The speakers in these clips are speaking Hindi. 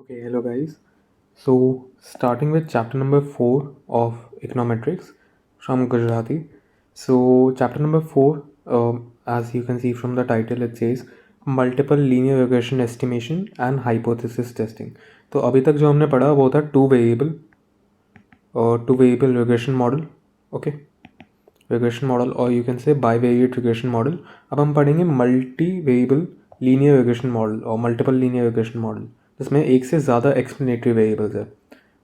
Okay, hello guys. So, starting with chapter number 4 of econometrics from Gujarati. So, chapter number 4, as you can see from the title, it says multiple linear regression estimation and hypothesis testing. तो अभी तक जो हमने पढ़ा वो था two variable regression model. Okay, regression model or you can say bivariate regression model. अब हम पढ़ेंगे multi variable linear regression model और मल्टीपल लीनियर regression model जिसमें एक से ज़्यादा explanatory variables है.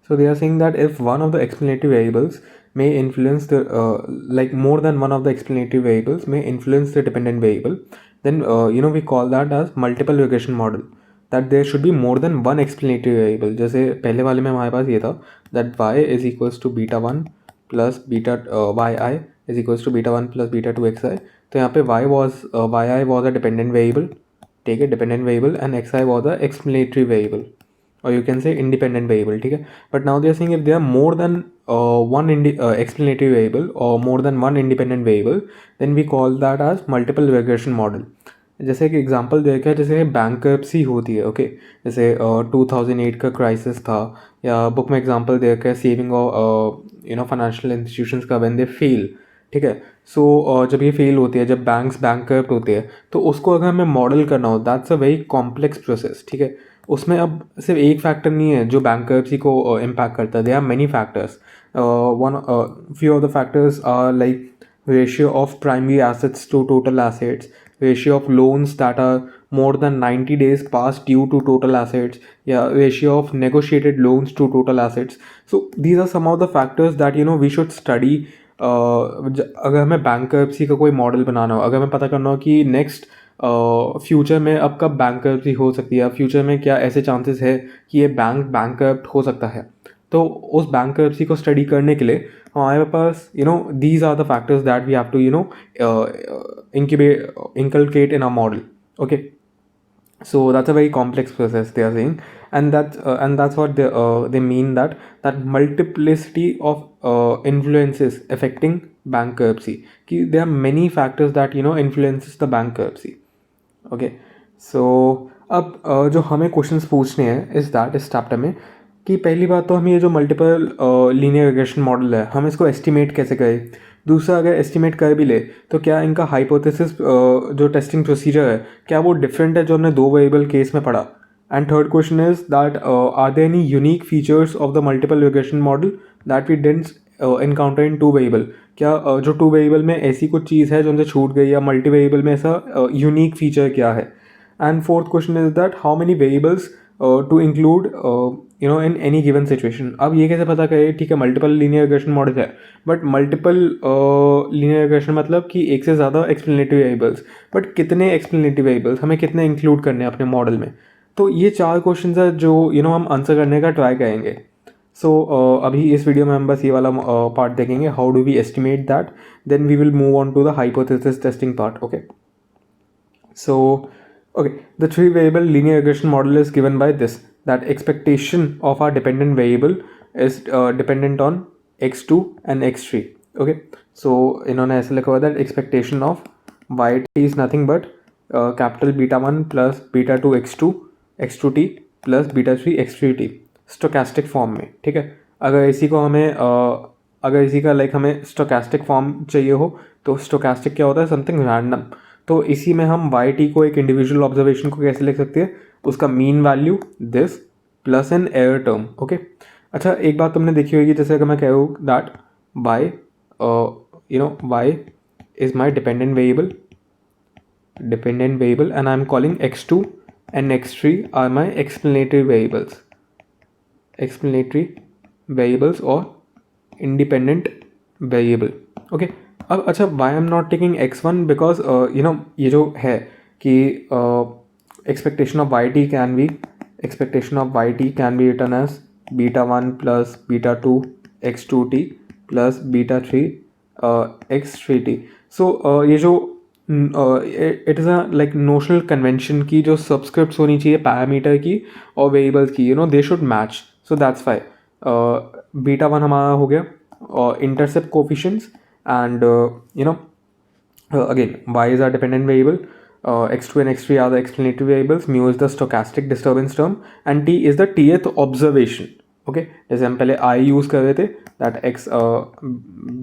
So they are saying that if one of the explanatory variables may influence the like more than one of the explanatory variables may influence the dependent variable, then we call that as multiple regression model. That there should be more than one explanatory variable. जैसे पहले वाले में हमारे पास ये था that y is equals to beta 1 plus beta yi is equals to beta 1 plus beta 2 xi. तो यहाँ पे yi was a dependent variable, ठीक है, dependent variable, and xi was a explanatory variable or you can say independent variable, ठीक है. But now they are saying if there are more than one explanatory variable or more than one independent variable, then we call that as multiple regression model. जैसे कि एग्जांपल देखा है, जैसे बैंक्रप्सी होती है, ओके, जैसे 2008 का क्राइसिस था, या बुक में एग्जांपल देखा है सेविंग ऑफ फाइनेंशियल इंस्टीट्यूशंस का व्हेन दे फेल, ठीक है. सो जब ये फेल होती है, जब बैंक्स बैंकरप्ट होते हैं, तो उसको अगर हमें मॉडल करना हो, that's a very complex process, ठीक है. उसमें अब सिर्फ एक फैक्टर नहीं है जो बैंकरप्सी को इम्पैक्ट करता है. There are many factors. One few of the factors are like ratio of primary assets to total assets, ratio of loans that are more than 90 days past due to total assets, yeah, ratio of negotiated loans to total assets. So these are some of the factors that we should study. अगर हमें बैंकरप्सी का कोई मॉडल बनाना हो, अगर हमें पता करना हो कि नेक्स्ट फ्यूचर में अब कब बैंकरप्सी हो सकती है, फ्यूचर में क्या ऐसे चांसेस है कि ये बैंकरप्ट हो सकता है, तो उस बैंकरप्सी को स्टडी करने के लिए हमारे पास these are the factors that we have to inculcate in our model. Okay, so that's a very complex process they are saying, and that's what they mean, that multiplicity of influences affecting bankruptcy. There are many factors that influences the bankruptcy. Okay, so अब जो हमें क्वेश्चंस पूछने हैं इस चैप्टर में, कि पहली बात तो हम ये जो मल्टीपल लीनियर रिग्रेशन मॉडल है, हम इसको एस्टिमेट कैसे करें. दूसरा, अगर एस्टिमेट कर भी ले तो क्या इनका हाइपोथेसिस जो टेस्टिंग प्रोसीजर है, क्या वो डिफरेंट है जो हमने दो वेरिएबल केस में पढ़ा. And third question is that are there any unique features of the multiple regression model that we didn't encounter in two variable. क्या जो टू वेरिएबल में ऐसी कुछ चीज़ है जो उनसे छूट गई, या मल्टी वेरिएबल में ऐसा यूनिक फीचर क्या है. And fourth question is that how many variables to include in any given situation. अब ये कैसे पता करें, ठीक है, मल्टीपल लीनियर रिग्रेशन मॉडल है, बट मल्टीपल लीनियर रिग्रेशन मतलब कि एक से ज़्यादा एक्सप्लेनेटरी वेरिएबल्स, बट कितने एक्सप्लेनेटरी वेरिएबल्स हमें कितने इंक्लूड करने हैं अपने मॉडल में. तो ये चार क्वेश्चन है जो हम आंसर करने का ट्राई करेंगे. सो अभी इस वीडियो में हम बस ये वाला पार्ट देखेंगे, how do we estimate that, then we will move on to the hypothesis testing part. Okay, so okay, the three variable linear regression model is given by this, that expectation of our dependent variable is dependent on x2 and x3. Okay, so इन्होंने ऐसे लिखा हुआ that expectation of yt is nothing but capital beta 1 plus beta 2 x2t plus beta 3 x3t stochastic form में. ठीक है, अगर इसी को हमें अगर इसी का लाइक हमें स्टोकेस्टिक फॉर्म चाहिए हो, तो स्टोकेस्टिक क्या होता है, समथिंग रैंडम. तो इसी में हम वाई टी को, एक इंडिविजुअल ऑब्जर्वेशन को कैसे लिख सकते हैं, उसका mean value this plus an error term. Okay, अच्छा एक बात तुमने देखी होगी, जैसे अगर मैं कह हूँ that Y Y is my dependent variable and I am calling x2 and x3 are my explanatory variables or independent variable. Okay, अब अच्छा, why I'm not taking x1, because ये जो है कि expectation of yt can be written as beta 1 plus beta 2 x2t plus beta 3 x3t. so ये जो it is a like notional convention की जो सब्सक्रिप्ट्स होनी चाहिए पैरामीटर की और वेरिएबल्स की, they should match. So that's why beta 1 हमारा हो गया और intercept coefficients, and again Y is our dependent variable. x2 and x3 are the explanatory variables, mu is the stochastic disturbance term, and t is the tth observation. Okay, जैसे हम पहले I यूज़ कर रहे थे, that x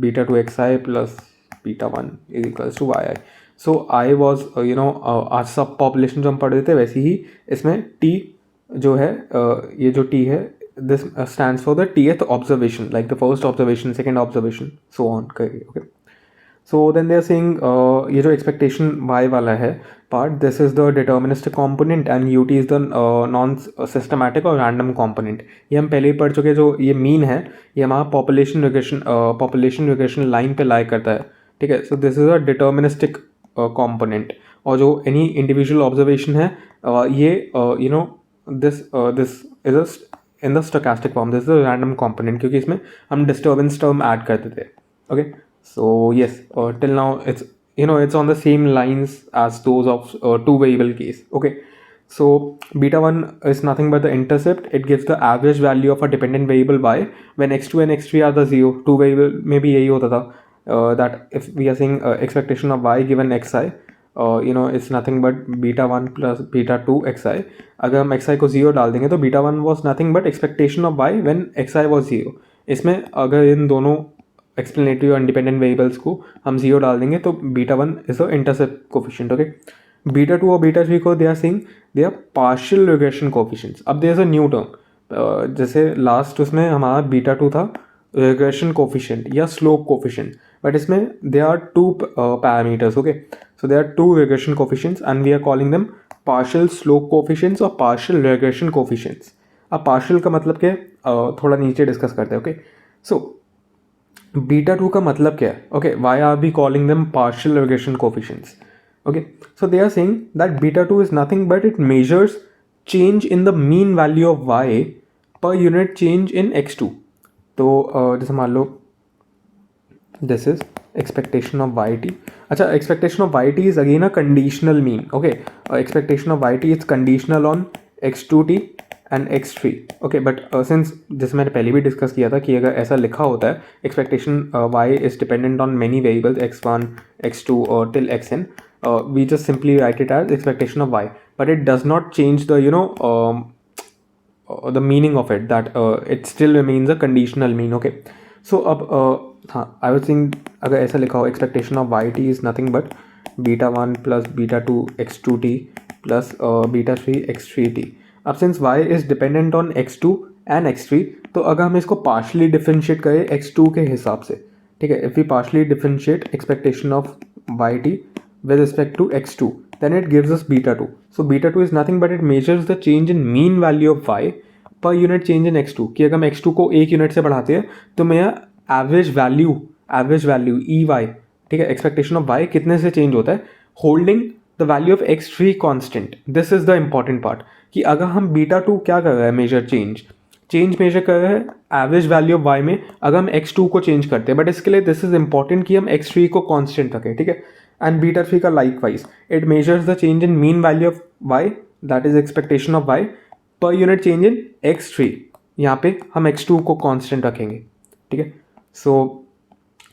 beta 2 xi plus beta 1 is equals to yi. So I was आज सब पॉपुलेशन जो हम पढ़ रहे थे वैसे ही इसमें t जो है ये जो t है this stands for the tth observation, like the first observation, second observation, so on करके. Okay, so then they are saying ये जो expectation y वाला है part, this is the deterministic component and ut is the non systematic और random component. ये हम पहले ही पढ़ चुके. जो ये mean है ये हमारा population regression line पे lie करता है. ठीक है, so this is a deterministic component. और जो any individual observation है ये this is a in the stochastic form, this is a random component क्योंकि इसमें हम disturbance term add करते थे. Okay, so yes, till now it's on the same lines as those of two variable case. Okay, so beta 1 is nothing but the intercept. It gives the average value of a dependent variable y when x2 and x3 are the 0. Two variable में भी यही होता था that if we are saying expectation of y given xi, it's nothing but beta 1 plus beta 2 xi. अगर हम xi को 0 डाल देंगे तो beta 1 was nothing but expectation of y when xi was 0. इसमें अगर इन दोनों एक्सप्लेनेटरी और इंडिपेंडेंट वेरिएबल्स को हम 0 डाल देंगे तो beta 1 is a intercept coefficient. Okay, beta 2 और beta 3 को they are saying they are partial regression coefficients. अब there is a new term, जैसे लास्ट उसमें हमारा beta 2 था रिग्रेशन कोफिशिएंट या स्लोप कोफिशिएंट, बट इसमें they are two parameters. Okay, so they are two regression coefficients and we are calling them partial slope coefficients और पार्शियल रिग्रेशन कोफिशिएंट्स. अब पार्शियल का मतलब क्या है थोड़ा नीचे डिस्कस करते हैं. ओके, सो beta 2 का मतलब क्या है? Okay, why are we calling them partial regression coefficients? Okay, so they are saying that beta 2 is nothing but it measures change in the mean value of y per unit change in x2. तो जैसे मान लो this is expectation of yt. अच्छा, expectation of yt is again a conditional mean. Okay, expectation of yt is conditional on x2t and x3. Okay, but since जैसे मैंने पहले भी डिस्कस किया था कि अगर ऐसा लिखा होता है expectation y is dependent on many variables x1 x2 और till xn, we just simply write it as expectation of y, but it does not change the the meaning of it, that it still remains a conditional mean. Okay, so अब हाँ, आई वाज सेइंग अगर ऐसा लिखा हो expectation of y t is nothing but beta 1 plus beta 2 x2t plus beta 3 x3t. अब since y is dependent on x2 and x3, तो अगर हम इसको पार्शली डिफरेंशिएट करें x2 के हिसाब से, ठीक है, if we partially differentiate expectation of yt with respect to x2, then it gives us beta 2. So beta 2 is nothing but it measures the change in mean value of y per unit change in x2. कि अगर हम x2 को एक यूनिट से बढ़ाते हैं तो मेरा एवरेज वैल्यू EY, ठीक है, एक्सपेक्टेशन ऑफ y कितने से चेंज होता है, holding the value of x3 constant. This is the important part कि अगर हम beta 2 क्या कर रहे हैं, मेजर चेंज मेजर कर रहे हैं एवरेज वैल्यू ऑफ y में, अगर हम x2 को चेंज करते हैं, बट इसके लिए दिस इज इंपॉर्टेंट कि हम x3 को कांस्टेंट रखें. ठीक है, एंड beta 3 का like wise it measures the change in mean value of y, that is expectation of y per unit change in x3. यहाँ पे हम x2 को कांस्टेंट रखेंगे. ठीक है, सो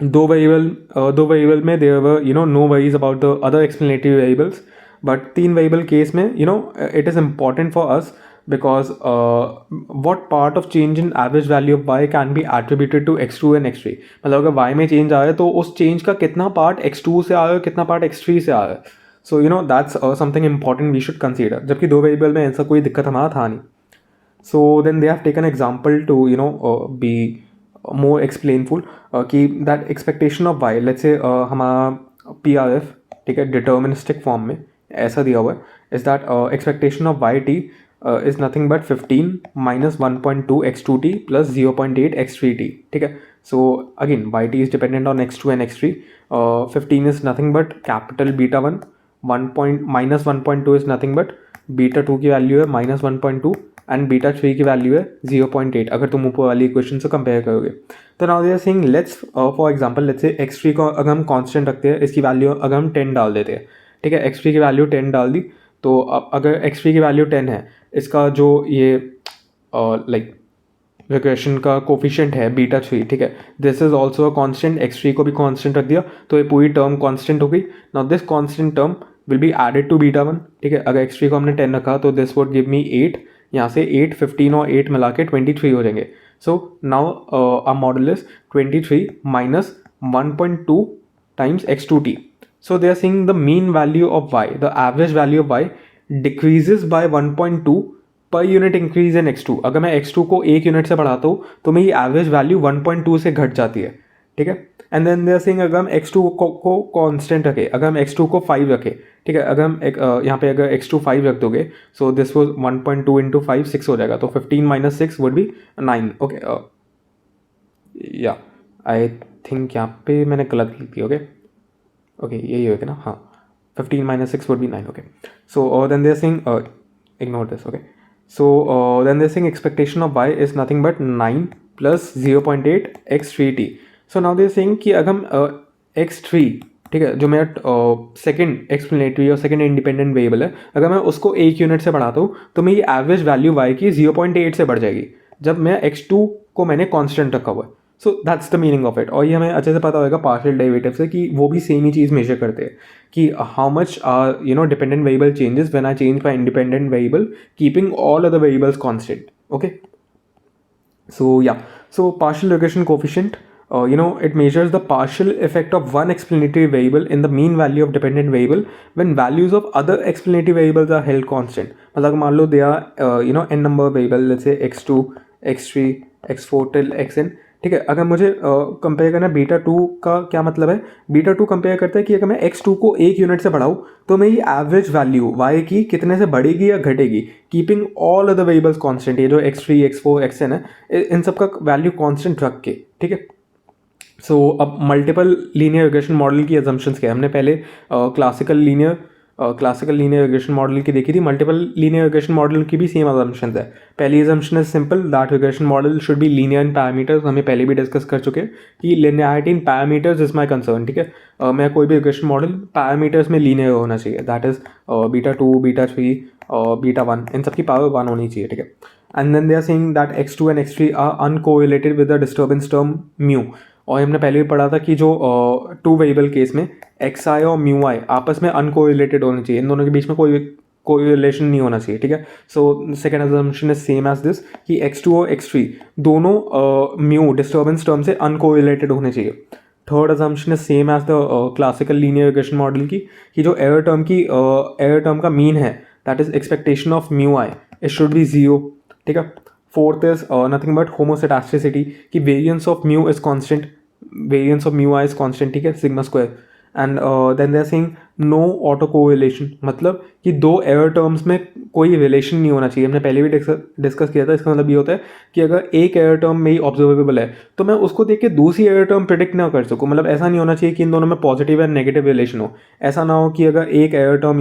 दो वेरिएबल में there were no worries about the other explanatory variables, but तीन वेरिएबल केस में it is important for us because what part of change in average value of y can be attributed to x2 and x3. मतलब अगर y में चेंज आ रहा है तो उस चेंज का कितना पार्ट x2 से आ रहा है, कितना पार्ट x3 से आ रहा है. So that's something important we should consider, जबकि दो वेरिएबल में ऐसा कोई दिक्कत हमारा था नहीं. So then they have taken example to be more explainful कि that expectation of y, let's say हमारा PRF, ठीक है, डिटर्मिनिस्टिक फॉर्म में ऐसा दिया हुआ है, is that expectation of yt is nothing but 15 minus 1.2 x2t plus 0.8 x3t. ठीक है, so again yt is dependent on x2 and x3. 15 is nothing but capital beta 1, minus 1.2 is nothing but beta 2 की वैल्यू है minus 1.2 एंड beta 3 की वैल्यू है 0.8, अगर तुम ऊपर वाली इक्वेशन से कंपेयर करोगे. तो now they are saying let's for example let's say x3 को अगर हम कांस्टेंट रखते हैं, इसकी वैल्यू अगर हम 10 डाल देते हैं, ठीक है, x3 की वैल्यू 10 डाल दी, तो अब अगर x3 की वैल्यू 10 है, इसका जो ये लाइक रिग्रेशन का कोफिशिएंट है beta 3, ठीक है, this is also a constant, x3 को भी कांस्टेंट रख दिया तो ये पूरी टर्म कांस्टेंट हो गई. Now this constant term will be added to beta one, ठीक है। अगर x3 को हमने 10 रखा तो दिस वुड गिव मी 8, यहाँ से 8, 15 और 8 मिला के 23 हो जाएंगे। So now our model is 23 minus 1.2 times x2t. So they are saying the mean value of y, the average value of y decreases by 1.2 per unit increase in x2. अगर मैं x2 को 1 यूनिट से बढ़ाता हूँ तो मेरी एवरेज वैल्यू 1.2 से घट जाती है, ठीक है। And then they are saying अगर हम x2 को कांस्टेंट रखें, अगर हम x2 को 5 रखें, ठीक है, अगर हम यहाँ पे अगर x2 5 रख दोगे, सो दिस वाज 1.2 इंटू 5 6 हो जाएगा, तो 15 माइनस 6 वुड बी 9। ओके, या आई थिंक यहाँ पे मैंने गलत लिख दी। ओके ओके, यही होगा ना, हाँ, 15 minus 6 would be 9। Okay, so then they are saying ignore this. Okay, so then they're saying expectation of y is nothing but 9 plus 0.8 x3t. So now they're saying कि अगर हम x3, ठीक है, जो मेरा सेकंड एक्सप्लेनेटरी और सेकंड इंडिपेंडेंट वेरिएबल है, अगर मैं उसको 1 यूनिट से बढ़ाता हूँ तो मेरी एवरेज वैल्यू y की 0.8 से बढ़ जाएगी जब मैं x2 को मैंने कांस्टेंट रखा हुआ है। So that's the meaning of it. और ये हमें अच्छे से पता होगा पार्शियल डेरिवेटिव से कि वो भी सेम ही चीज़ मेजर करते हैं कि how much dependent variable changes when I change my independent variable keeping all other variables constant. Okay, so yeah, so partial regression coefficient, it measures the partial effect of one explanatory variable in the mean value of dependent variable when values of other explanatory variables are held constant. मतलब मान लो they are n number variable, let's say x2, x3, x4 till xn, ठीक है। अगर मुझे कंपेयर करना बीटा टू का क्या मतलब है, बीटा टू कंपेयर करता है कि अगर मैं x2 को 1 यूनिट से बढ़ाऊँ तो मेरी एवरेज वैल्यू y की कितने से बढ़ेगी या घटेगी, keeping all other variables constant. ये जो x3, x4, xn है, इन सब का वैल्यू कांस्टेंट रख के, ठीक है। सो अब मल्टीपल लीनियर रिग्रेशन मॉडल की अजम्पशंस क्या है, हमने पहले क्लासिकल लीनियर रिग्रेशन मॉडल की देखी थी, मल्टीपल लीनियर रिग्रेशन मॉडल की भी सेम अजम्पशंस है। पहली assumption is simple, that regression model should be linear in parameters, हमें पहले भी डिस्कस कर चुके हैं कि linearity in parameters is my concern, ठीक है। मैं कोई भी रिग्रेशन मॉडल पैरामीटर्स में लीनियर होना चाहिए, दैट इज बीटा 2, बीटा 3 और बीटा 1, इन सब की पावर 1 होनी चाहिए, ठीक है। And then they are saying that x2 and x3 are uncorrelated with the disturbance term mu. और हमने पहले भी पढ़ा था कि जो टू वेरिएबल केस में एक्स आई और म्यू आई आपस में अनकोरिलेटेड होनी चाहिए, इन दोनों के बीच में कोई रिलेशन नहीं होना चाहिए, ठीक है। So second assumption is same as this कि x2 और x3 दोनों म्यू डिस्टर्बेंस टर्म से अनकोरिलेटेड होने चाहिए। Third assumption is same as the classical linear regression model की कि जो एरर टर्म का मीन है, that is expectation of mu I, it should be 0, ठीक है। Fourth is nothing but homoscedasticity कि variance of mu is constant, variance of mu I is constant, ठीक है, sigma square. And then they are saying no auto correlation, मतलब कि दो एरर टर्म्स में कोई रिलेशन नहीं होना चाहिए। हमने पहले भी डिस्कस किया था। इसका मतलब ये होता है कि अगर एक एरर टर्म मेरी ऑब्जर्वेबल है तो मैं उसको देख के दूसरी एरर टर्म प्रिडिक्ट ना कर सकूँ। मतलब ऐसा नहीं होना चाहिए कि इन दोनों में पॉजिटिव एंड नेगेटिव रिलेशन हो। ऐसा ना हो कि अगर एक एरर टर्म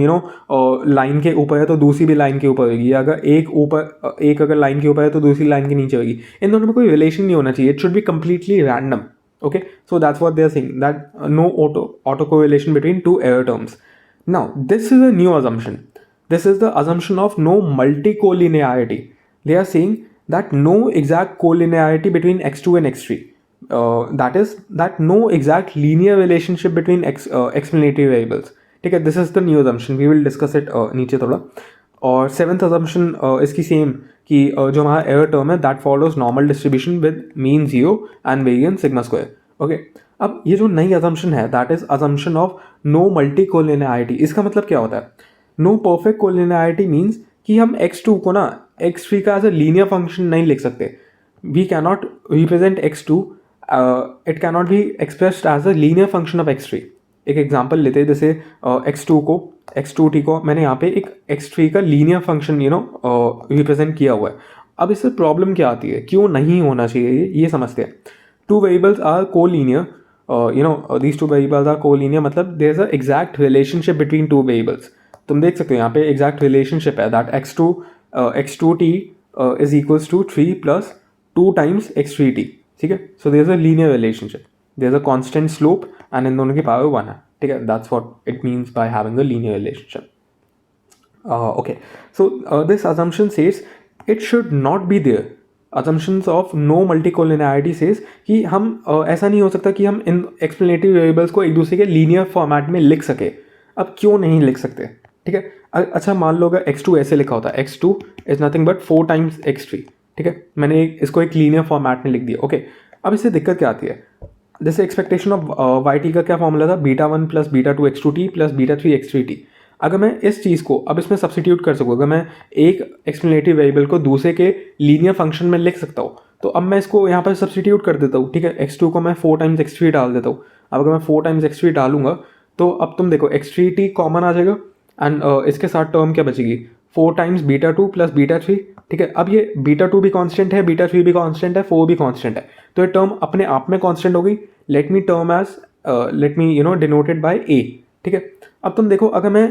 लाइन के ऊपर है तो दूसरी भी लाइन के ऊपर होगी, या अगर एक अगर लाइन के ऊपर है तो दूसरी लाइन के नीचे होगी। इन दोनों में कोई रिलेशन नहीं होना चाहिए। It should be completely random. Okay, so that's what they are saying, that no autocorrelation between two error terms. Now, this is a new assumption. This is the assumption of no multicollinearity. They are saying that no exact collinearity between x2 and x3. That is that no exact linear relationship between explanatory variables. ठीक है, this is the new assumption. We will discuss it नीचे थोड़ा। और सेवन्थ असम्पशन इसकी सेम कि जो हमारा एरर टर्म है that follows normal distribution with mean 0 and variance sigma square. Okay, अब ये जो नई असम्पशन है that is assumption of no multicollinearity. इसका मतलब क्या होता है? नो परफेक्ट कोलिनियरिटी मीन्स कि हम x2 को ना x3 का एज अ लीनियर फंक्शन नहीं लिख सकते। We cannot represent x2, it cannot be expressed as a linear function of x3। एक एग्जांपल लेते हैं, जैसे x2t को मैंने यहाँ पे एक x3 का लीनियर फंक्शन रिप्रेजेंट किया हुआ है। अब इससे प्रॉब्लम क्या आती है, क्यों नहीं होना चाहिए ये समझते हैं। Two variables are collinear, these two variables are collinear, मतलब there is a exact relationship between two variables. तुम देख सकते हो यहाँ पे एग्जैक्ट रिलेशनशिप है that x2t is equals to 3 + 2 times x3t, ठीक है। So there is a linear relationship, there is a constant slope and इन दोनों की पावर 1 है, ठीक है। That's what it means by having a linear relationship. Okay, so this assumption says it should not be there. Assumptions of no multicollinearity says कि हम ऐसा नहीं हो सकता कि हम इन एक्सप्लेनेटरी वेरिएबल्स को एक दूसरे के लीनियर फॉर्मेट में लिख सके। अब क्यों नहीं लिख सकते, ठीक है। अच्छा मान लो अगर x2 ऐसे लिखा होता है, x2 is nothing but 4 times x3, ठीक है, मैंने इसको एक लीनियर फॉर्मेट में लिख दिया, ओके। अब इससे दिक्कत क्या आती है, जैसे एक्सपेक्टेशन ऑफ वाई टी का क्या फॉर्मूला था, β1 प्लस β2 x2t प्लस β3 x3t। अगर मैं इस चीज़ को अब इसमें सब्सिट्यूट कर सकूँ, अगर मैं एक एक्सप्लेनेटरी वेरिएबल को दूसरे के लीनियर फंक्शन में लिख सकता हूँ, तो अब मैं इसको यहाँ पर सब्सिट्यूट कर देता हूँ, ठीक है। x2 को मैं 4 टाइम्स x3 डाल देता हूँ। अब अगर मैं 4 टाइम्स x3 डालूंगा तो अब तुम देखो x3t कॉमन आ जाएगा एंड इसके साथ टर्म क्या बचेगी, 4 टाइम्स β2 प्लस β3, ठीक है। अब ये β2 भी कांस्टेंट है, β3 भी कांस्टेंट है, 4 भी कांस्टेंट है, तो ये टर्म अपने आप में कांस्टेंट हो गई। Let me denoted by a, ठीक है। अब तुम देखो अगर मैं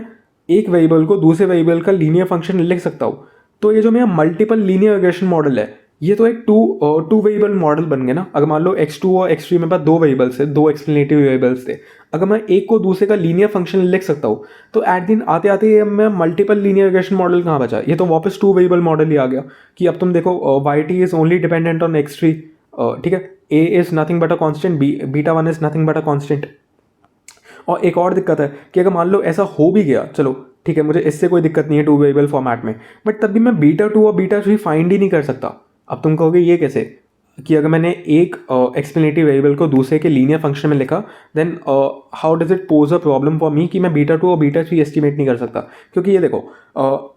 एक वेरिएबल को दूसरे वेरिएबल का लीनियर फंक्शन लिख सकता हूँ, तो ये जो मेरा मल्टीपल लीनियर रिग्रेशन मॉडल है, ये तो एक टू वेरिएबल मॉडल बन गया ना। अगर मान लो x2 और x3 मेरे पास दो वेरिएबल्स थे, दो एक्सप्लेनेटिव वेरिएबल्स थे, अगर मैं एक को दूसरे का लीनियर फंक्शन लिख सकता हूँ, तो एट दिन आते आते ये मैं मल्टीपल लीनियर रिग्रेशन मॉडल कहाँ बचा, ये तो वापस टू वेरिएबल मॉडल ही आ गया कि अब तुम देखो y t is only dependent on x3, ठीक है, a is nothing but a constant, β1 is nothing but a constant. और एक और दिक्कत है कि अगर मान लो ऐसा हो भी गया, चलो ठीक है, मुझे इससे कोई दिक्कत नहीं है टू वेरिएबल फॉर्मेट में, बट तब भी मैं β2 और β3 फाइंड ही नहीं कर सकता। अब तुम कहोगे ये कैसे, कि अगर मैंने एक एक्सप्लेनेटिव वेरिएबल को दूसरे के लीनियर फंक्शन में लिखा, then how does it pose a problem for me कि मैं β2 और β3 एस्टिमेट नहीं कर सकता। क्योंकि ये देखो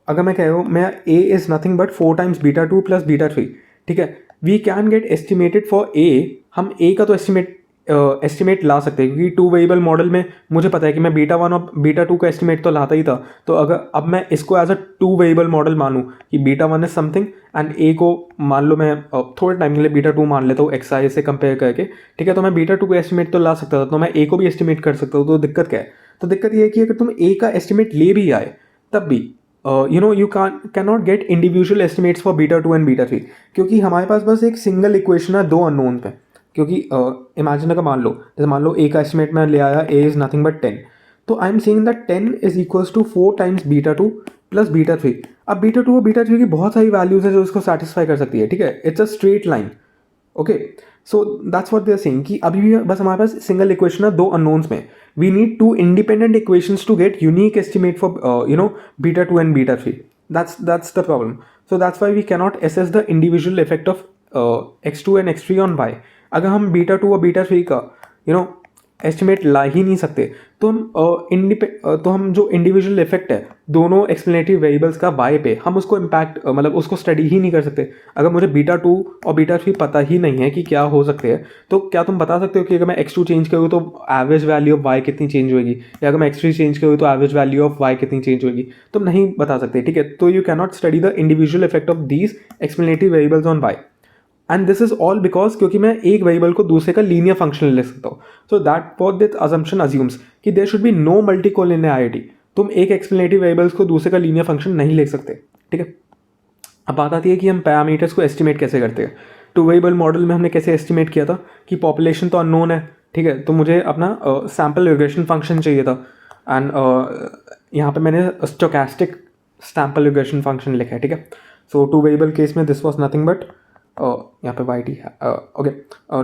अगर मैं कह रहा हूँ मैं a is nothing but 4 times β2 plus β3, ठीक है, we can get estimated for a, हम a का तो एस्टिमेट ला सकते हैं, क्योंकि टू वेरिएबल मॉडल में मुझे पता है कि मैं β1 और β2 का एस्टिमेट तो लाता ही था। तो अगर अब मैं इसको as a two variable model मानूँ कि β1 इज समथिंग एंड a को मान लो मैं थोड़े टाइम के लिए β2 मान लेता हूँ xi से कंपेयर करके, ठीक है, तो मैं β2 का एस्टिमेट तो ला सकता था, तो मैं a को भी एस्टिमेट कर सकता हूँ। तो दिक्कत क्या है, तो दिक्कत ये है कि अगर तुम a का एस्टिमेट ले भी आए तब भी you can not get individual estimates for β2 and β3, क्योंकि हमारे पास बस एक सिंगल इक्वेशन है दो अननोन पे। क्योंकि इमेजिन अगर मान लो जैसे मान लो a का एस्टिमेट मैं ले आया, a इज नथिंग बट 10, तो I am saying that 10 is equals to 4 times β2 plus β3। अब β2 और β3 की बहुत सारी वैल्यूज है जो इसको सेटिस्फाई कर सकती है, ठीक है, it's a straight line, okay. So that's what they are saying कि अभी भी बस हमारे पास सिंगल इक्वेशन है दो अननोन्स में, we need two independent equations to get unique estimate for β2 and β3। that's the problem. So that's why we cannot assess the individual effect of x2 and x3 on y। अगर हम β2 और β3 का एस्टिमेट ला ही नहीं सकते, तो हम जो इंडिविजुअल इफेक्ट है दोनों एक्सप्लेनेटरी वेरिएबल्स का y पे, हम उसको इम्पैक्ट मतलब उसको स्टडी ही नहीं कर सकते। अगर मुझे β2 और β3 पता ही नहीं है कि क्या हो सकते हैं, तो क्या तुम बता सकते हो कि अगर मैं x2 चेंज करूँ तो एवरेज वैल्यू ऑफ y कितनी चेंज होगी, या अगर मैं x3 चेंज करूँ तो एवरेज वैल्यू ऑफ y कितनी चेंज होगी, तुम नहीं बता सकते, ठीक है। तो you can not study the individual effect of these explanatory variables on y, and this is all because क्योंकि मैं एक वेरिएबल को दूसरे का लीनियर फंक्शन ले सकता हूँ। So that for this assumption assumes कि there should be no multicollinearity, तुम एक एक्सप्लेनेटिव वेरिएबल्स को दूसरे का लीनियर फंक्शन नहीं ले सकते, ठीक है। अब बात आती है कि हम पैरामीटर्स को एस्टिमेट कैसे करते हैं। टू वेरिएबल मॉडल में हमने कैसे एस्टिमेट किया था कि पॉपुलेशन तो अननोन है, ठीक है, तो मुझे अपना सैम्पल रिग्रेशन फंक्शन चाहिए था, एंड यहाँ पे मैंने स्टोकेस्टिक सैम्पल रिग्रेशन फंक्शन लिखा है, ठीक है। सो टू वेरिएबल केस में दिस वॉज नथिंग बट यहाँ पे Y t, okay,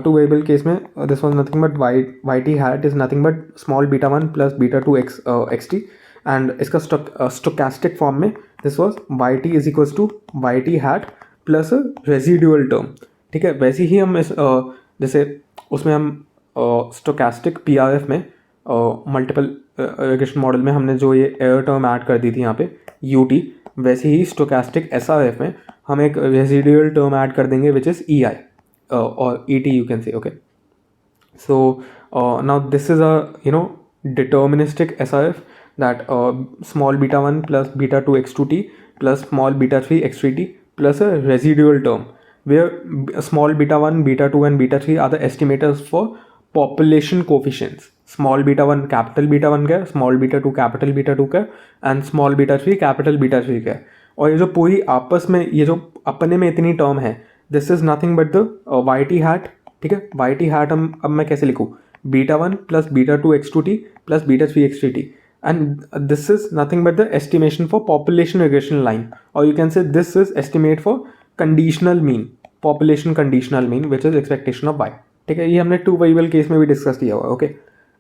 two variable case में this was nothing but y T hat is nothing but small β1 plus β2 x t, and इसका स्टोकेस्टिक फॉर्म में this was y t is equals to y T hat plus residual term, ठीक है। वैसे ही हम इस जैसे उसमें हम स्टोकेस्टिक पी आर एफ में मल्टीपल रिग्रेशन मॉडल में हमने जो ये एयर टर्म ऐड कर दी थी यहाँ पे यू टी, वैसे ही स्टोकेस्टिक एस आर एफ में हम एक रेजिडुअल टर्म ऐड कर देंगे विच इज़ ई आई और e t you can say, okay. So now this is a deterministic S R F that small β1 plus β2 x2t plus small β3 x3t plus a residual term where small β1, β2 and β3 are the estimators for population coefficients. Small β1 capital β1 का, small β2 capital β2 का, and small β3 capital β3 का। और ये जो पूरी आपस में ये जो अपने में इतनी टर्म है, this is nothing but the Y T hat, ठीक है। वाई टी हैट हम अब मैं कैसे लिखूँ, β1 plus β2 x2t plus β3 x3t, and this is nothing but the estimation for population regression line, or you can say this is estimate for conditional mean, population conditional mean which is expectation of y, ठीक है। ये हमने टू वेरिएबल केस में भी डिस्कस किया हुआ है, ओके।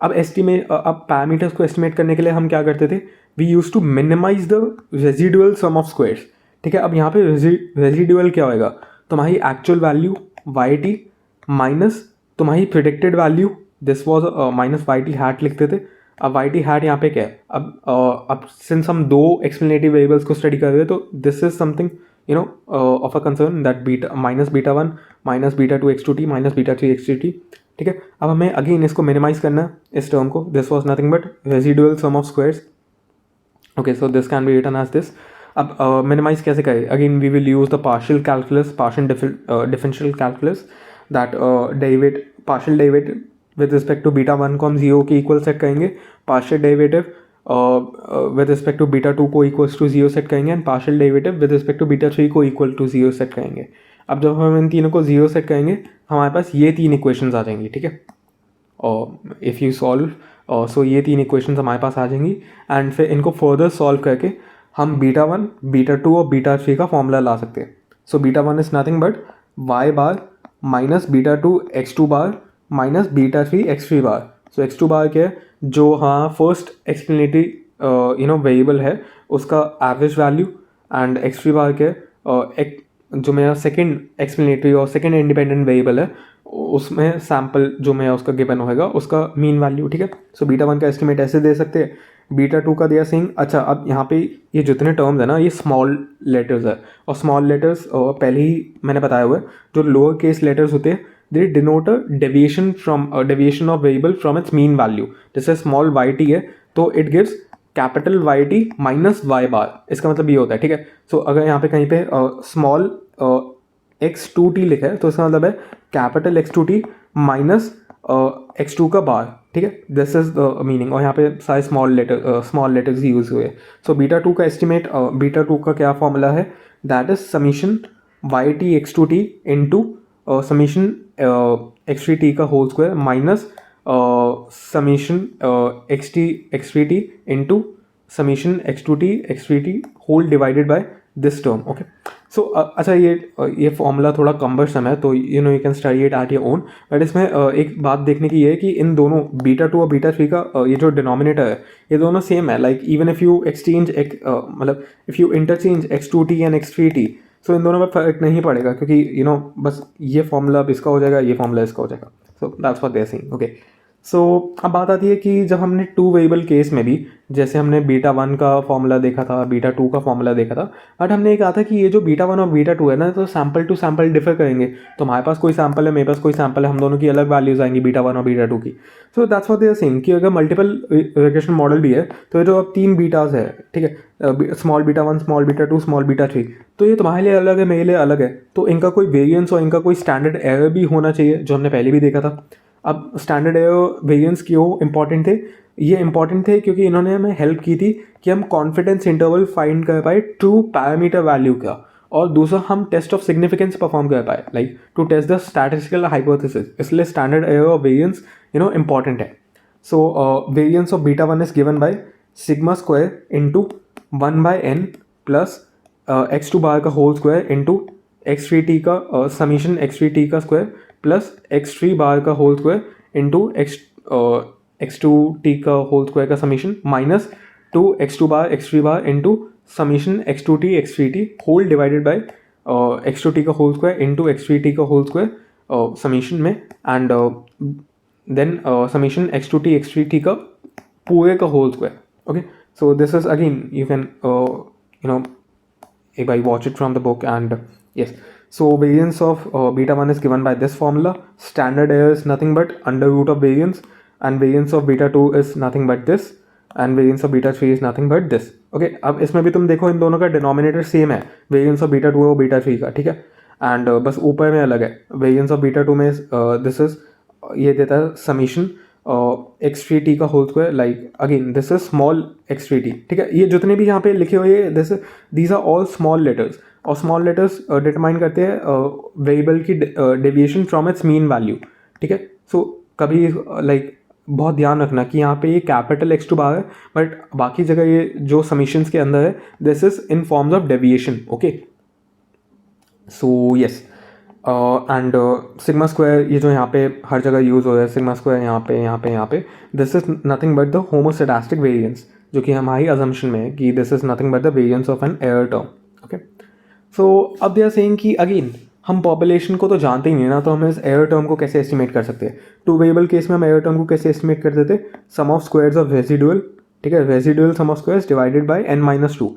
अब पैरामीटर्स को एस्टिमेट करने के लिए हम क्या करते थे, we use to minimize the residual sum of squares, ठीक है। अब यहाँ पे रेजिडुअल क्या होएगा, तुम्हारी actual value y T minus तुम्हारी predicted value, this was minus y T hat लिखते थे। अब वाई टी हैट यहाँ पे क्या है, अब सिंस हम दो एक्सप्लेनेटिव वेरिएबल्स को स्टडी कर रहे हैं, तो this is something of a concern, that beta minus beta one minus beta two x two T minus beta three X two T, ठीक है। अब हमें अगेन इसको मिनिमाइज करना है, इस टर्म को, this was nothing but residual sum of squares, okay. So this can be written as this. अब मिनिमाइज कैसे करें, again we will use the partial calculus, partial differential calculus, that partial derivative with respect to beta one को हम जीरो के इक्वल सेट करेंगे, partial derivative with respect to beta two को इक्वल्स टू जीरो सेट करेंगे, and partial derivative with respect to beta three को इक्वल टू जीरो सेट करेंगे। अब जब हम इन तीनों को जीरो सेट करेंगे, हमारे पास ये तीन इक्वेशंस आ जाएंगी, ठीक है। और इफ़ यू सॉल्व सो ये तीन इक्वेशंस हमारे पास आ जाएंगी, एंड फिर इनको फर्दर सॉल्व करके हम बीटा वन, बीटा टू और बीटा थ्री का फॉर्मूला ला सकते हैं। So beta one is nothing but y bar minus beta two x two bar minus beta three x three bar. So x two bar क्या है, जो हाँ फर्स्ट एक्सप्लेनेटरी वेरिएबल है उसका average value, and x three bar क्या है, जो मेरा सेकंड एक्सप्लेनेटरी और सेकंड इंडिपेंडेंट वेरिएबल है उसमें सैम्पल जो मेरा उसका गिवन होएगा उसका मीन वैल्यू, ठीक है। सो बीटा वन का एस्टिमेट ऐसे दे सकते हैं, बीटा टू का दिया सिंह। अच्छा, अब यहाँ पे ये जितने टर्म्स है ना, ये स्मॉल लेटर्स है, और स्मॉल लेटर्स पहले ही मैंने बताया हुआ है, जो लोअर केस लेटर्स होते हैं they denote a deviation of variable from its mean value. जैसे स्मॉल वाई टी है तो it gives capital Y T minus y bar, इसका मतलब ये होता है, ठीक है। सो अगर यहाँ पे कहीं पे स्मॉल एक्स टू टी लिखा है तो इसका मतलब है capital X two T minus X two का बार, ठीक है। दिस इज द मीनिंग, और यहाँ पे सारे स्मॉल लेटर्स यूज हुए। सो बीटा टू का एस्टिमेट, बीटा टू का क्या फॉर्मूला है, that is summation y T x two t into summation x three T का whole square minus summation x three t into summation x two t x three t whole divided by this term, okay. So अच्छा, ये फॉर्मूला थोड़ा कम्बरसम है, तो you can study it at your own, but इसमें एक बात देखने की ये है कि इन दोनों बीटा टू और बीटा थ्री का ये जो डिनोमिनेटर है ये दोनों सेम है। Like even if you exchange मतलब if you interchange x two t and x three t, so इन दोनों में फर्क नहीं पड़ेगा, क्योंकि बस ये फॉर्मूला अब इसका हो जाएगा, ये फॉर्मूला इसका हो जाएगा। So that's what they are saying, okay. So अब बात आती है कि जब हमने टू वेरिएबल केस में भी, जैसे हमने बीटा वन का फॉर्मूला देखा था, बीटा टू का फॉर्मूला देखा था, बट हमने ये कहा था कि ये जो बीटा वन और बीटा टू है ना, तो सैम्पल टू सैम्पल डिफर करेंगे। तो हमारे पास कोई सैम्पल है, मेरे पास कोई सैम्पल है, हम दोनों की अलग वैल्यूज आएंगी बीटा वन और बीटा टू की। So that's what they are saying कि अगर मल्टीपल रिग्रेशन मॉडल भी है, तो ये जो अब तीन बीटाज है, ठीक है, small beta one, small beta two, small beta three, तो ये तुम्हारे लिए अलग है, मेरे लिए अलग है, तो इनका कोई वेरिएंस और इनका कोई स्टैंडर्ड एरर भी होना चाहिए, जो हमने पहले भी देखा था। अब स्टैंडर्ड एरर वेरिएंस क्यों इंपॉर्टेंट थे, ये इंपॉर्टेंट थे क्योंकि इन्होंने हमें हेल्प की थी कि हम कॉन्फिडेंस इंटरवल फाइंड कर पाए ट्रू पैरामीटर वैल्यू का, और दूसरा हम टेस्ट ऑफ सिग्निफिकेंस परफॉर्म कर पाए, like to test the statistical hypothesis. इसलिए standard error of variance important है। So variance of beta one is given by sigma square into one by n plus x two bar का whole square into x three T का समीशन एक्स थ्री टी का square plus x three bar का whole square into x two t का होल स्क्वायर का summation minus two x two bar x three bar into summation x two t x three t whole divided by x two t का whole square into x three T का होल स्क्वायर समीशन में, and then summation x two t x three T का पूरे का whole square, okay. So this is again you can if I watch it from the book, and yes, so variance of beta 1 is given by this formula. Standard error is nothing but under root of variance, and variance of beta 2 is nothing but this, and variance of beta 3 is nothing but this, okay। अब इसमें भी तुम देखो इन दोनों का डिनोमिनेटर सेम है, वेरिएंस ऑफ बीटा 2 और बीटा 3 का, ठीक है, एंड बस ऊपर में अलग है। वेरिएंस ऑफ बीटा 2 में दिस इज ये देता है समीशन एक्स थ्री टी का whole square, like again this is small X three T, ठीक है। ये जितने भी यहाँ पे लिखे हुए these are all small letters, और स्मॉल लेटर्स डिटरमाइन करते हैं वेरिएबल की deviation from its mean value, ठीक है। सो कभी लाइक बहुत ध्यान रखना कि यहाँ पे ये कैपिटल एक्स टू बार है, बट बाकी जगह ये जो समीशंस के अंदर है this is in forms of deviation, okay. So yes, and sigma square ये जो यहाँ पे हर जगह यूज़ हो रहा है, सिग्मा स्क्वायर यहाँ पे this is nothing but the homostatic variance, जो कि हमारी अजम्पशन में है कि this is nothing but the variance of an error term. Okay, so अब दे आर सेइंग कि अगेन हम पॉपुलेशन को तो जानते ही नहीं ना, तो हम इस एयर टर्म को कैसे एस्टिमेट कर सकते हैं. टू वेरिएबल केस में हम एयर टर्म को कैसे एस्टिमेट करते थे, sum of squares of residual. ठीक है, residual sum of squares divided by n-2.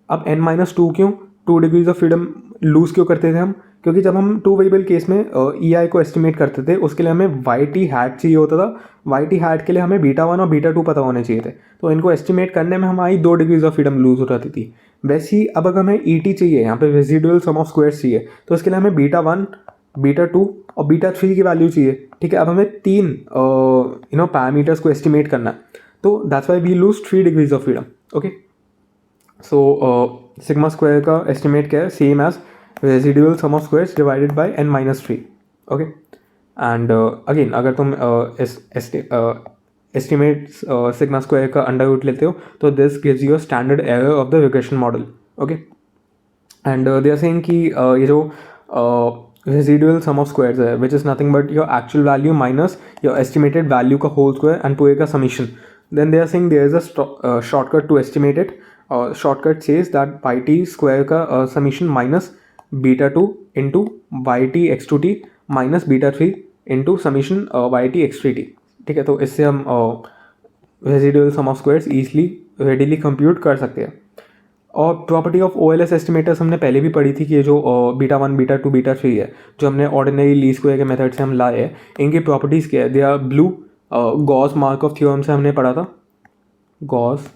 अब n-2 क्यों, 2 डिग्रीज ऑफ फ्रीडम लूज क्यों करते थे हम, क्योंकि जब हम टू वेरिएबल केस में EI को एस्टिमेट करते थे उसके लिए हमें YT हैट चाहिए होता था. YT हैट के लिए हमें β1 और β2 पता होने चाहिए थे, तो इनको एस्टिमेट करने में हमारी 2 डिग्रीज ऑफ फ्रीडम लूज हो जाती थी. वैसे ही अब अगर हमें ET चाहिए, यहाँ पे रेसिडुअल सम ऑफ स्क्वायर्स चाहिए, तो इसके लिए हमें β1 β2 और β3 की वैल्यू चाहिए. ठीक है, अब हमें 3 पैरामीटर्स को एस्टिमेट करना है, तो that's why we lose 3 degrees of freedom. Okay, so sigma square का एस्टिमेट क्या है, same as residual sum of squares divided by n-3. Okay, and again अगर तुम एस्टिमेट सिग्मा स्क्वायर का अंडर रूट लेते हो तो this gives you a standard error of the regression model. Okay, and they are saying कि ये जो रेसिडुअल सम ऑफ स्क्वायर्स है which is nothing but your actual value minus your estimated value का होल स्क्वायर एंड पूरे का summation. Then they are saying there is a shortcut to estimate it. Shortcut says that YT square का summation minus β2 into YT x2t minus β3 into summation YT x3t. ठीक है, तो इससे हम residual sum of squares easily readily compute कर सकते हैं. और प्रॉपर्टी ऑफ OLS एस्टिमेटर्स हमने पहले भी पढ़ी थी कि ये जो β1 β2 β3 है जो हमने ऑर्डिनरी लीस्ट स्क्वायर के मेथड से हम लाए हैं, इनकी प्रॉपर्टीज़ क्या है, they are BLUE. Gauss Markov theorem से हमने पढ़ा था, गॉस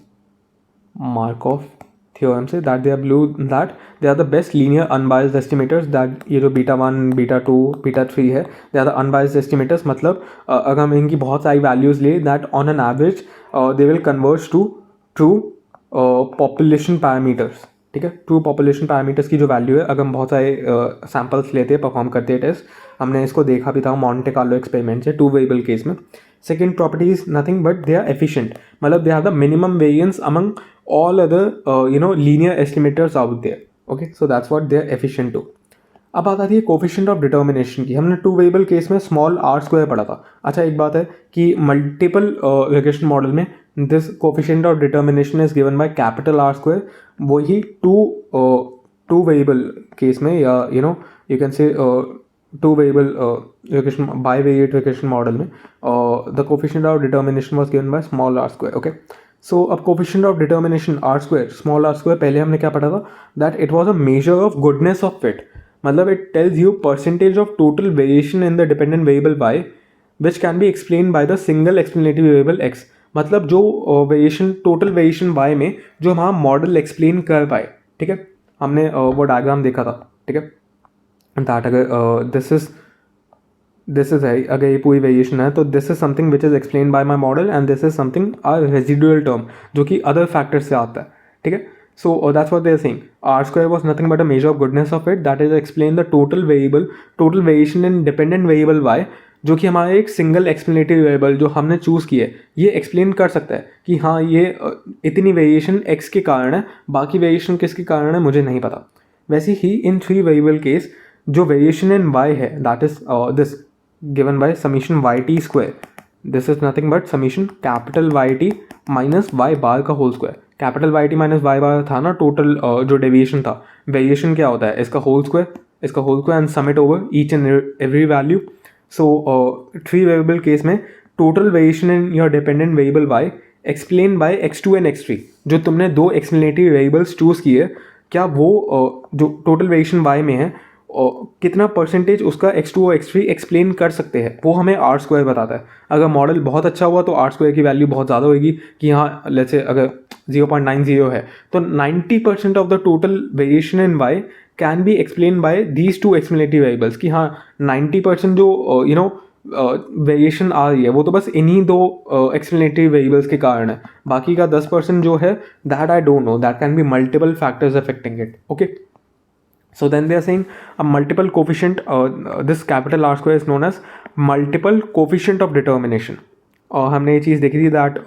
मार्कऑफ थ्योरम से, that they are BLUE, that they are the best linear unbiased estimators. That ये जो β1 β2 β3 है, they are the unbiased estimators. मतलब अगर हम इनकी बहुत सारी वैल्यूज़ ले, that on an average they will converge to true population parameters. ठीक है, ट्रू पॉपुलेशन पैरामीटर्स की जो वैल्यू है, अगर हम बहुत सारे सैम्पल्स लेते हैं, परफॉर्म करते हैं टेस्ट, हमने इसको देखा भी था मॉन्टे कार्लो एक्सपेरिमेंट से टू वेरिएबल केस में. Second property is nothing but they are efficient, मतलब they are the minimum variance among all other linear estimators out there. Okay, so that's what they are efficient too. अब बात आती है कोफिशिएंट ऑफ डिटर्मिनेशन की. हमने टू वेरिएबल केस में स्मॉल r स्क्वायर पढ़ा था. अच्छा, एक बात है कि मल्टीपल रिग्रेशन मॉडल में this coefficient of determination is given by capital R square. वही टू वेरिएबल केस में, या you can say two variable regression bivariate regression model में the coefficient of determination was given by small r square. Okay, so अब coefficient of determination r square, small r square, पहले हमने क्या पढ़ा था, that it was a measure of goodness of fit. मतलब it tells you percentage of total variation in the dependent variable y which can be explained by the single explanative variable x. मतलब जो वेरिएशन, टोटल वेरिएशन y में जो हमारा मॉडल एक्सप्लेन कर पाए. ठीक है, हमने वो डायग्राम देखा था. ठीक है, दैट अगर दिस इज है, अगर ये पूरी वेरिएशन है तो this is something which is explain by my model and this is something are residual term जो कि अदर फैक्टर से आता है. ठीक है, so that's what they are saying. R square was nothing but a measure of goodness of it, that is explain the total variation in dependent variable y, जो कि हमारा एक सिंगल एक्सप्लेनेटरी वेरिएबल जो हमने चूज़ किया है ये एक्सप्लेन कर सकता है कि हाँ ये इतनी वेरिएशन x के कारण है, बाकी वेरिएशन किसके कारण है मुझे नहीं पता. वैसे ही इन थ्री वेरिएबल केस जो वेरिएशन इन y है, that is this given by summation YT square. This is nothing but summation capital YT minus y bar का whole square. Capital YT minus y bar था ना टोटल जो डेविएशन था. वेरिएशन क्या होता है, इसका whole square and sum it over each and every value. So three variable case में total variation in your dependent variable y explain by x2 and x3. जो तुमने दो एक्सप्लेनेटरी वेरिएबल्स चूज़ किए, क्या वो जो टोटल वेरिएशन y में है कितना परसेंटेज उसका x2 और x3 एक्सप्लेन कर सकते हैं, वो हमें r स्क्वायर बताता है. अगर मॉडल बहुत अच्छा हुआ तो r स्क्वायर की वैल्यू बहुत ज़्यादा होगी कि यहाँ लेट्स से अगर 0.90 है तो 90% of the total variation in y can be explain by these two explanatory variables. कि हाँ 90% जो वेरिएशन आ रही है वो तो बस इन्हीं दो एक्सप्लेनेटरी वेरिएबल्स के कारण है. बाकी का 10% जो है that I don't know, that can be multiple factors affecting it. Okay, so then they are saying a multiple coefficient, this capital R square is known as multiple coefficient of determination. हमने ये चीज़ देखी थी that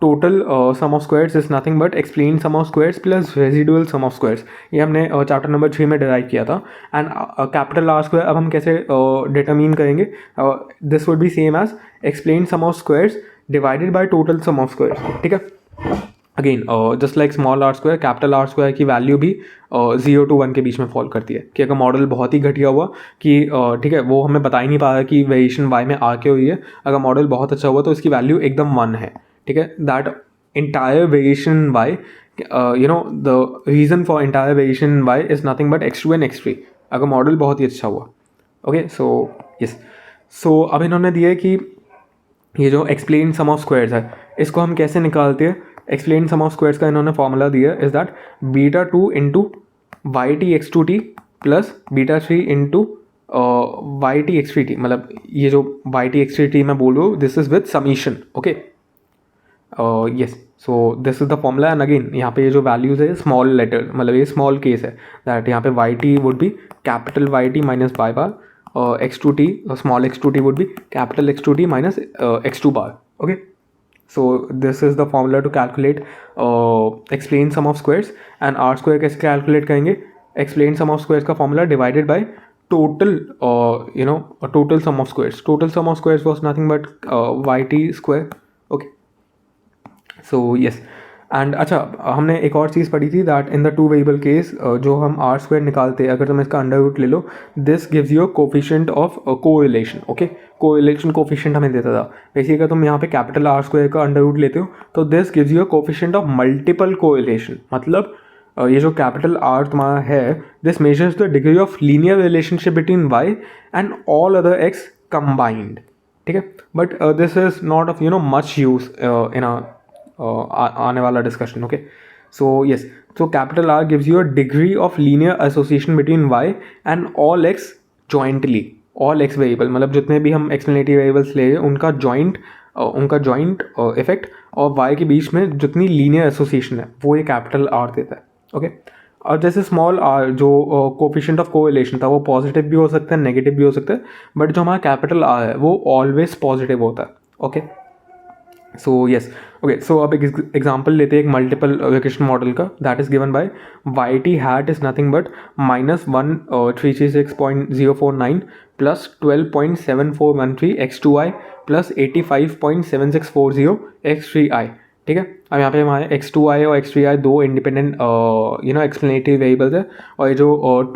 total sum of squares is nothing but explain sum of squares plus residual sum of squares, ये हमने चैप्टर नंबर 3 में डिराइव किया था. एंड कैपिटल आर स्क्वायर अब हम कैसे डिटरमिन करेंगे? This would be same as explain sum of squares divided by total sum of squares. ठीक है, again just like small R square, capital R square की वैल्यू भी 0 to 1 के बीच में फॉल करती है. कि अगर मॉडल बहुत ही घटिया हुआ कि ठीक है वो हमें बता ही नहीं पाया कि वेरिएशन y में आ के हुई है, अगर मॉडल बहुत अच्छा हुआ तो इसकी वैल्यू एकदम 1 है. ठीक है, that entire variation y, the reason for entire variation y is nothing but x2 and x3 अगर मॉडल बहुत ही अच्छा हुआ. ओके, सो यस, सो अब इन्होंने दिया है कि ये जो एक्सप्लेन सम ऑफ स्क्वायर्स है इसको हम कैसे निकालते हैं. एक्सप्लेन सम ऑफ स्क्वायर्स का इन्होंने फॉर्मूला दिया is that beta 2 into Y T x two T plus beta 3 into Y T x three T. मतलब ये जो Y T x three T मैं बोल रहा हूँ this is with summation. Okay, yes, so this is the formula. And again यहाँ पे ये जो वैल्यूज है स्मॉल लेटर, मतलब ये स्मॉल केस है दैट यहाँ पे Y T would be capital Y T minus by bar, x2t small x2t would be capital x2t minus x2 bar. Okay, so this is the formula to calculate explain sum of squares. And r square कैसे calculate करेंगे? explain sum of squares का formula divided by total total sum of squares. Total sum of squares was nothing but yt square. Okay, so yes. And अच्छा, हमने एक और चीज़ पढ़ी थी that in the two variable case जो हम आर स्क्वायर निकालते हैं अगर तुम इसका अंडर रूट ले लो, this gives you coefficient of correlation. Okay, correlation coefficient हमें देता था. वैसे अगर तुम यहाँ पे कैपिटल आर स्क्वायर का अंडर रूट लेते हो तो this gives you coefficient of multiple correlation. मतलब ये जो कैपिटल आर तुम्हारा है this measures the degree of linear relationship between Y and all other X combined. ठीक है, but this is not of much use in आने वाला discussion. Okay, so yes, so capital R gives you a degree of linear association between Y and all X jointly. All X variable मतलब जितने भी हम एक्सप्लेनेटरी वेरिएबल्स ले उनका जॉइंट इफेक्ट और वाई के बीच में जितनी लीनियर एसोसिएशन है वो ये कैपिटल आर देता है. ओके, और जैसे स्मॉल आर जो कोफिशिएंट ऑफ कोरिलेशन था वो पॉजिटिव भी हो सकता है नेगेटिव भी हो सकता है, बट जो हमारा कैपिटल आर है वो ऑलवेज पॉजिटिव होता है. Okay, so yes. Okay, so अब एक एग्जाम्पल लेते हैं एक मल्टीपल रिग्रेशन मॉडल का that is given by Y T hat is nothing but -1,336.049 plus 12.7413 x2i plus 85.7640 x3i. ठीक है, अब यहाँ पे हमारे x2i और x3i दो इंडिपेंडेंट एक्सप्लेनेटरी वेरिएबल्स है और ये जो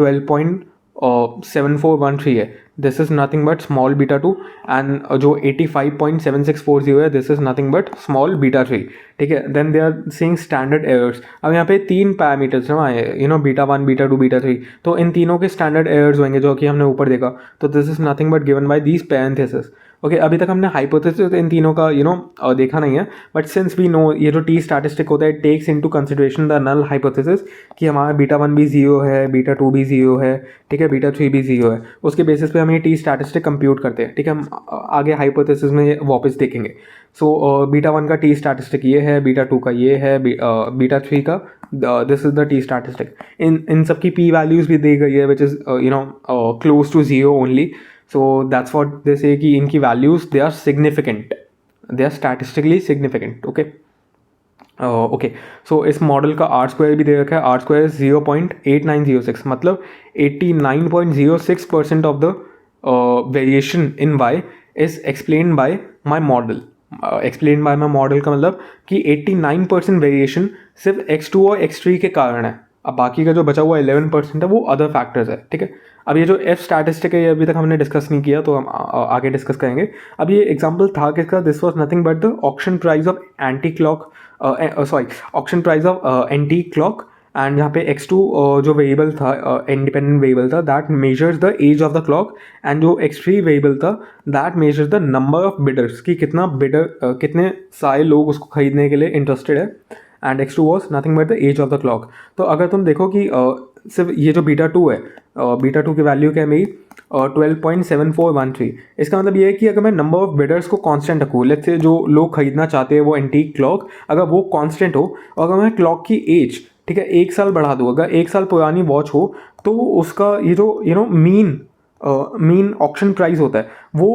12.7413 है this is nothing but small beta 2 and जो 85.7640 है this is nothing but small beta 3. ठीक है, then they are seeing standard errors. अब यहाँ पे 3 पैरामीटर्स हैं बीटा 1 बीटा 2 बीटा 3, तो इन तीनों के स्टैंडर्ड एरर्स होंगे जो कि हमने ऊपर देखा. तो this is nothing but given by these parenthesis. Okay, अभी तक हमने हाइपोथेसिस इन तीनों का देखा नहीं है, बट सिंस वी नो ये जो टी स्टैटिस्टिक होता है it takes into consideration the null hypothesis कि हमारा बीटा 1 भी 0 है, बीटा 2 भी 0 है, ठीक है, बीटा 3 भी 0 है. उसके बेसिस पे हम ये टी स्टैटिस्टिक कंप्यूट करते हैं. ठीक है, हम आगे हाइपोथेसिस में वापस देखेंगे. सो बीटा 1 का टी स्टैटिस्टिक ये है, बीटा 2 का ये है, बीटा 3 का this is the t statistic. इन सब की पी वैल्यूज़ भी दी गई है which is close to 0 only. So that's what they say कि इनकी values they are significant, they are statistically significant. Okay, okay, so इस मॉडल का R square भी दे रखा है. R square is 0.8906 मतलब 89.06% of the variation in Y is explained by my model. Explained by my model का मतलब कि 89% वेरिएशन सिर्फ x2 और x3 के कारण है. अब बाकी का जो बचा हुआ 11% है वो अदर फैक्टर्स है. ठीक है, अब ये जो एफ स्टैटिस्टिक है ये अभी तक हमने डिस्कस नहीं किया तो हम आगे डिस्कस करेंगे. अब ये एग्जांपल था किसका? This was nothing but the auction price of auction price of antique clock. And यहाँ पे x2 जो वेरिएबल था इंडिपेंडेंट वेरिएबल था that measures the age of the clock, and जो x3 वेरिएबल था that measures the number of bidders कि कितने सारे लोग उसको खरीदने के लिए इंटरेस्टेड है. And x2 was nothing but the age of the clock. तो अगर तुम देखो कि सिर्फ ये जो बीटा 2 है, बीटा 2 की वैल्यू क्या है मेरी 12.7413. इसका मतलब ये है कि अगर मैं नंबर ऑफ बिडर्स को कांस्टेंट रखूँ, लेट्स से जो लोग खरीदना चाहते हैं वो एंटीक क्लॉक अगर वो कांस्टेंट हो, और अगर मैं क्लॉक की एज ठीक है 1 साल बढ़ा दूँ, अगर 1 साल पुरानी वॉच हो तो उसका ये जो मीन मीन ऑक्शन प्राइस होता है वो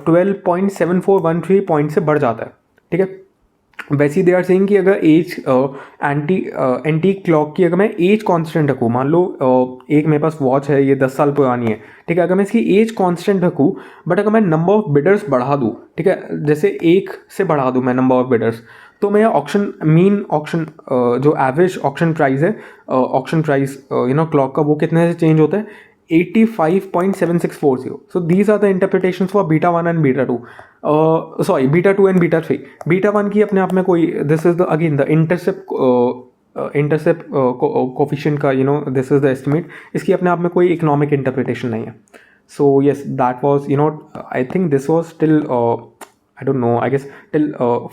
12.7413 पॉइंट से बढ़ जाता है, ठीक है। वैसे दे आर सेइंग कि अगर एज एंटी क्लॉक की अगर मैं एज कांस्टेंट रखूँ, मान लो एक मेरे पास वॉच है, ये 10 साल पुरानी है, ठीक है, अगर मैं इसकी एज कांस्टेंट रखूँ बट अगर मैं नंबर ऑफ बिडर्स बढ़ा दूँ, ठीक है, जैसे एक से बढ़ा दूँ मैं नंबर ऑफ बिडर्स, तो मैं ऑक्शन मीन ऑक्शन जो एवरेज ऑक्शन प्राइस है, ऑक्शन प्राइस क्लॉक का, वो कितने से चेंज होता है 85.7640. So these are the interpretations for beta 1 and beta 2. Sorry, beta 2 and beta 3. Beta 1 की अपने आप में कोई, this is the again the intercept coefficient का, this is the estimate. इसकी अपने आप में कोई economic interpretation नहीं है. So yes, that was, I think this was till I don't know, I guess till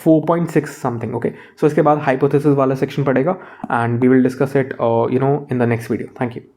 4.6 something. Okay, so इसके बाद hypothesis वाला section पड़ेगा and we will discuss it in the next video. Thank you.